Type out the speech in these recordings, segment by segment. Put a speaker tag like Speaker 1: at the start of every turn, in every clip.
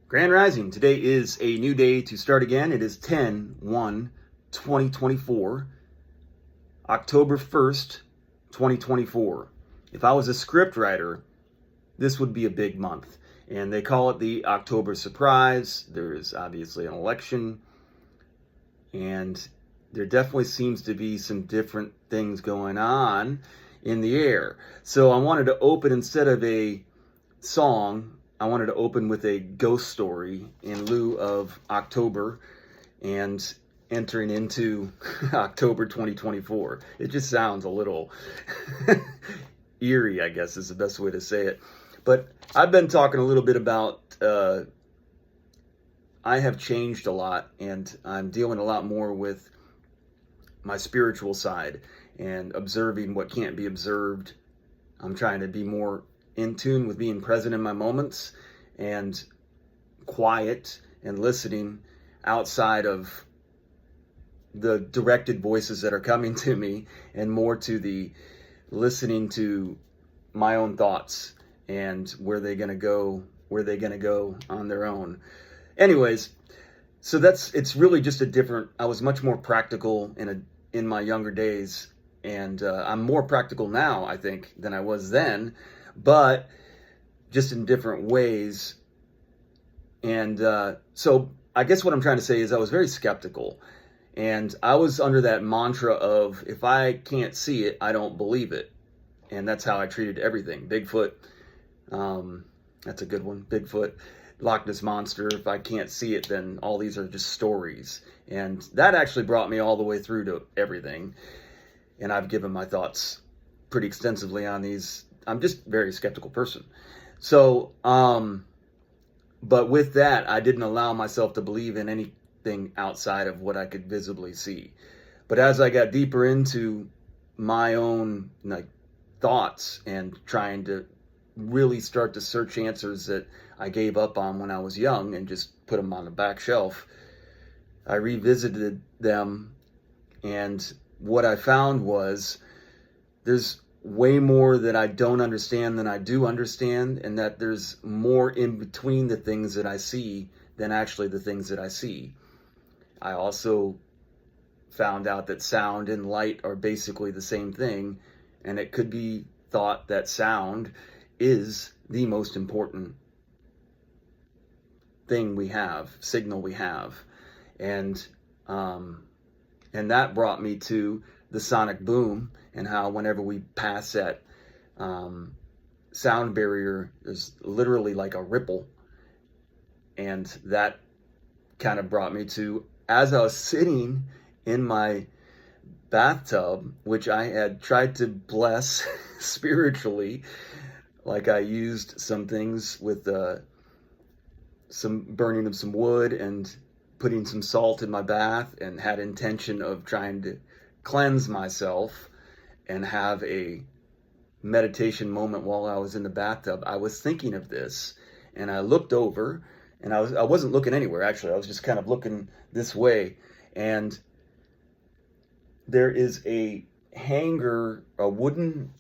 Speaker 1: Grand Rising. Today is a new day to start again. It is 10/1/2024, October 1st, 2024. If I was a script writer, this would be a big month. And they call it the October surprise. There's obviously an election, and there definitely seems to be some different things going on in the air. So I wanted to open, instead of a song, I wanted to open with a ghost story in lieu of October and entering into October 2024. It just sounds a little eerie, I guess is the best way to say it. But I've been talking a little bit about I have changed a lot, and I'm dealing a lot more with my spiritual side and observing what can't be observed. I'm trying to be more in tune with being present in my moments and quiet and listening outside of the directed voices that are coming to me, and more to the listening to my own thoughts and where they're going to go on their own. Anyways, so it's really just a different, I was much more practical in my younger days, and I'm more practical now, I think, than I was then, but just in different ways. And so I guess what I'm trying to say is I was very skeptical, and I was under that mantra of, if I can't see it, I don't believe it. And that's how I treated everything. Bigfoot, that's a good one. Bigfoot, Loch Ness Monster, if I can't see it, then all these are just stories. And that actually brought me all the way through to everything. And I've given my thoughts pretty extensively on these. I'm just a very skeptical person. So, but with that, I didn't allow myself to believe in anything outside of what I could visibly see. But as I got deeper into my own thoughts and trying to really start to search answers that I gave up on when I was young and just put them on the back shelf, I revisited them, and what I found was there's way more that I don't understand than I do understand, and that there's more in between the things that I see than actually the things that I see. I also found out that sound and light are basically the same thing, and it could be thought that sound is the most important thing we have, signal we have. And that brought me to the sonic boom, and how whenever we pass that sound barrier, there's literally like a ripple. And that kind of brought me to, as I was sitting in my bathtub, which I had tried to bless spiritually, like I used some things with some burning of some wood and putting some salt in my bath, and had intention of trying to cleanse myself and have a meditation moment while I was in the bathtub. I was thinking of this, and I looked over, and I wasn't looking anywhere, actually. I was just kind of looking this way, and there is a hanger, a wooden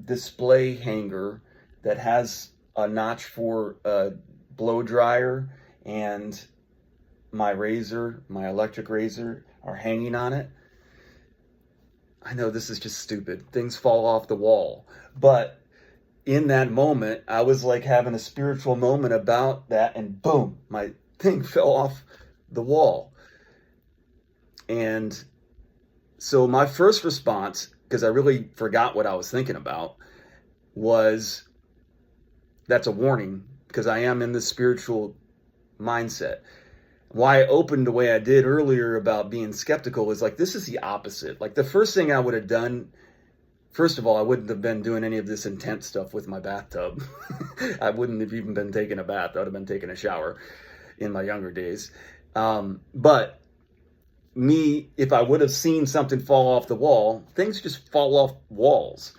Speaker 1: display hanger that has a notch for a blow dryer, and my razor, my electric razor, are hanging on it. I know this is just stupid. Things fall off the wall. But in that moment, I was like having a spiritual moment about that, and boom, my thing fell off the wall. And so my first response, because I really forgot what I was thinking about, was, that's a warning, because I am in this spiritual mindset. Why I opened the way I did earlier about being skeptical is like, this is the opposite. Like, the first thing I would have done, first of all, I wouldn't have been doing any of this intense stuff with my bathtub. I wouldn't have even been taking a bath. I would have been taking a shower in my younger days. But me, if I would have seen something fall off the wall, things just fall off walls.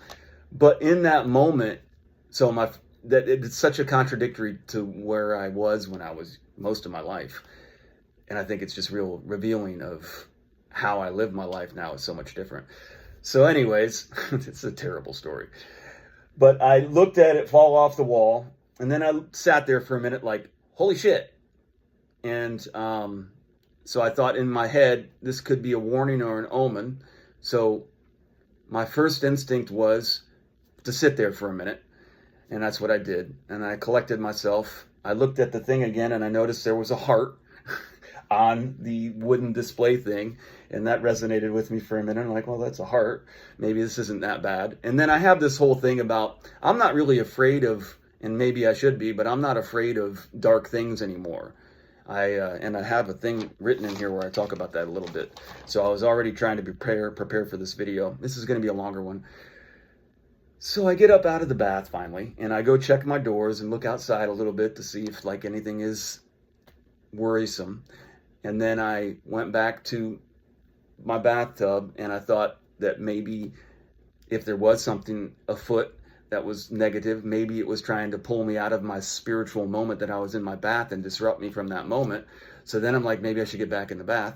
Speaker 1: But in that moment, that it's such a contradictory to where I was when I was most of my life. And I think it's just real revealing of how I live my life now is so much different. So anyways, it's a terrible story. But I looked at it fall off the wall, and then I sat there for a minute like, holy shit. And so I thought in my head, this could be a warning or an omen. So my first instinct was to sit there for a minute. And that's what I did. And I collected myself. I looked at the thing again and I noticed there was a heart on the wooden display thing. And that resonated with me for a minute. I'm like, well, that's a heart. Maybe this isn't that bad. And then I have this whole thing about, I'm not really afraid of, and maybe I should be, but I'm not afraid of dark things anymore. And I have a thing written in here where I talk about that a little bit. So I was already trying to prepare for this video. This is going to be a longer one. So I get up out of the bath finally, and I go check my doors and look outside a little bit to see if like anything is worrisome. And then I went back to my bathtub, and I thought that maybe if there was something afoot that was negative, maybe it was trying to pull me out of my spiritual moment that I was in my bath and disrupt me from that moment. So then I'm like, maybe I should get back in the bath.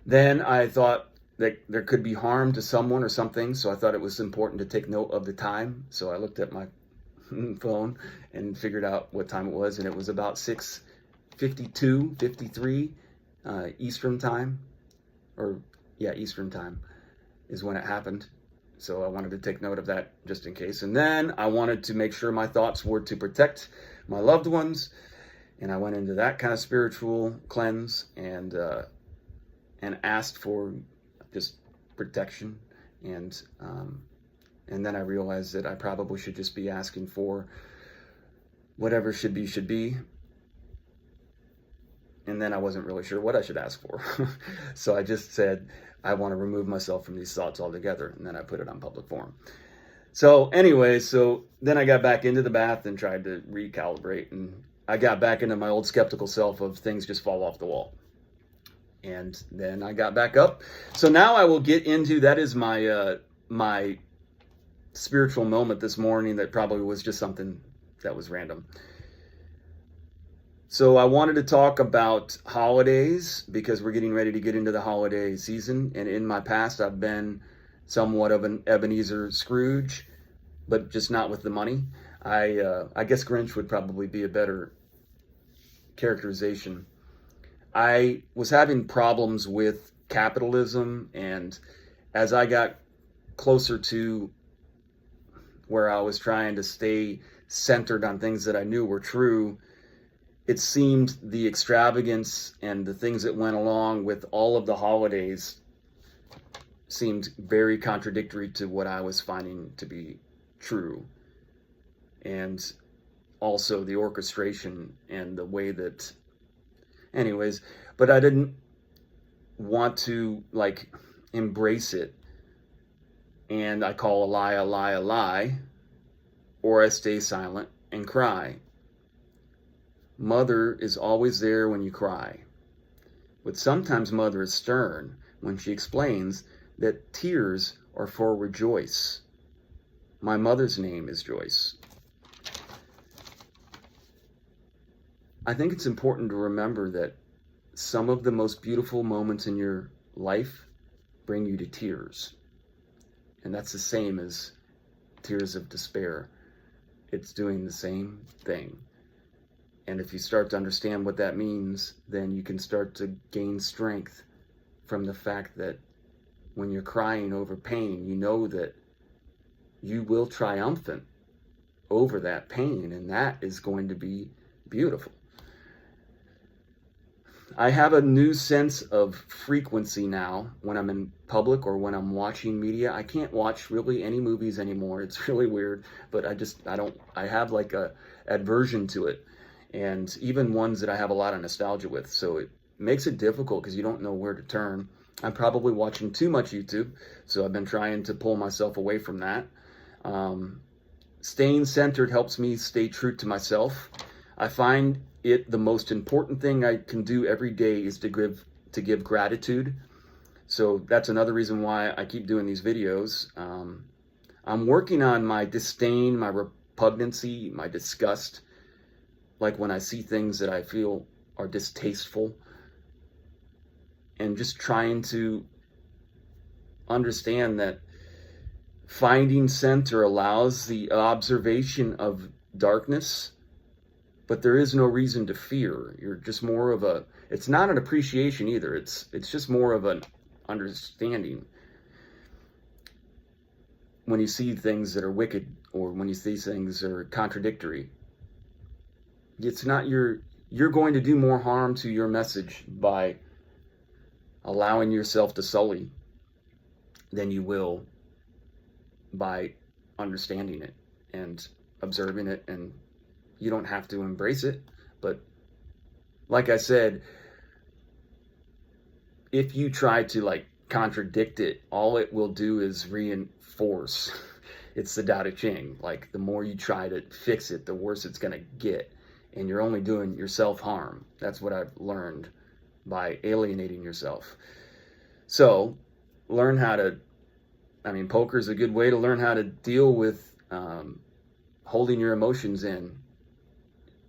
Speaker 1: Then I thought that there could be harm to someone or something, so I thought it was important to take note of the time. So I looked at my phone and figured out what time it was, and it was about 6:52, 53 Eastern time, Eastern time is when it happened. So I wanted to take note of that just in case. And then I wanted to make sure my thoughts were to protect my loved ones, and I went into that kind of spiritual cleanse and asked for just protection, and then I realized that I probably should just be asking for whatever should be, and then I wasn't really sure what I should ask for. So I just said, I want to remove myself from these thoughts altogether, and then I put it on public forum. So anyway, so then I got back into the bath and tried to recalibrate, and I got back into my old skeptical self of things just fall off the wall. And then I got back up. So now I will get into, that is my my spiritual moment this morning that probably was just something that was random. So I wanted to talk about holidays because we're getting ready to get into the holiday season. And in my past, I've been somewhat of an Ebenezer Scrooge, but just not with the money. I guess Grinch would probably be a better characterization. I was having problems with capitalism, and as I got closer to where I was trying to stay centered on things that I knew were true, it seemed the extravagance and the things that went along with all of the holidays seemed very contradictory to what I was finding to be true. And also the orchestration and the way that, anyways, but I didn't want to like embrace it. And I call a lie a lie a lie, or I stay silent and cry. Mother is always there when you cry. But sometimes mother is stern when she explains that tears are for rejoice. My mother's name is Joyce. I think it's important to remember that some of the most beautiful moments in your life bring you to tears. And that's the same as tears of despair. It's doing the same thing. And if you start to understand what that means, then you can start to gain strength from the fact that when you're crying over pain, you know that you will triumphant over that pain, and that is going to be beautiful. I have a new sense of frequency now when I'm in public or when I'm watching media. I can't watch really any movies anymore. It's really weird, but I have like a aversion to it. And even ones that I have a lot of nostalgia with. So it makes it difficult because you don't know where to turn. I'm probably watching too much YouTube, so I've been trying to pull myself away from that. Staying centered helps me stay true to myself. I find it the most important thing I can do every day is to give gratitude. So that's another reason why I keep doing these videos. I'm working on my disdain, my repugnancy, my disgust. Like when I see things that I feel are distasteful, and just trying to understand that finding center allows the observation of darkness but there is no reason to fear. You're just more of a, it's not an appreciation either. It's just more of an understanding. When you see things that are wicked, or when you see things that are contradictory, it's not you're going to do more harm to your message by allowing yourself to sully than you will by understanding it and observing it. And you don't have to embrace it, but like I said, if you try to like contradict it, all it will do is reinforce. It's the Tao Te Ching. Like, the more you try to fix it, the worse it's going to get. And you're only doing yourself harm. That's what I've learned by alienating yourself. So learn how to, poker is a good way to learn how to deal with holding your emotions in.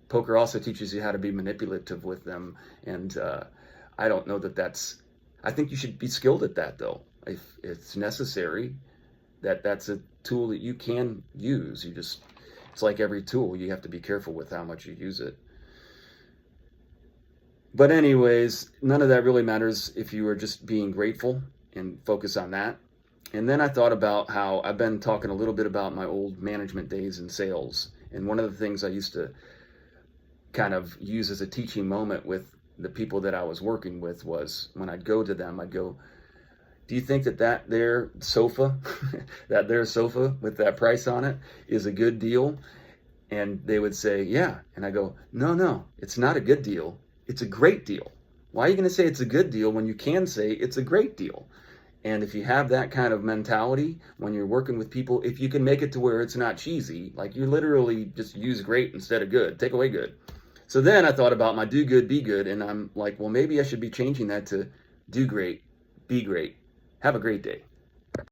Speaker 1: Poker also teaches you how to be manipulative with them. And I don't know I think you should be skilled at that, though. If it's necessary, that's a tool that you can use. It's like every tool, you have to be careful with how much you use it. But anyways, none of that really matters if you are just being grateful and focus on that. And then I thought about how I've been talking a little bit about my old management days in sales. And one of the things I used to kind of use as a teaching moment with the people that I was working with was when I'd go to them, I'd go, do you think that their sofa, that their sofa with that price on it is a good deal? And they would say, yeah. And I go, no, it's not a good deal. It's a great deal. Why are you going to say it's a good deal when you can say it's a great deal? And if you have that kind of mentality when you're working with people, if you can make it to where it's not cheesy, like you literally just use great instead of good, take away good. So then I thought about my do good, be good. And I'm like, well, maybe I should be changing that to do great, be great. Have a great day.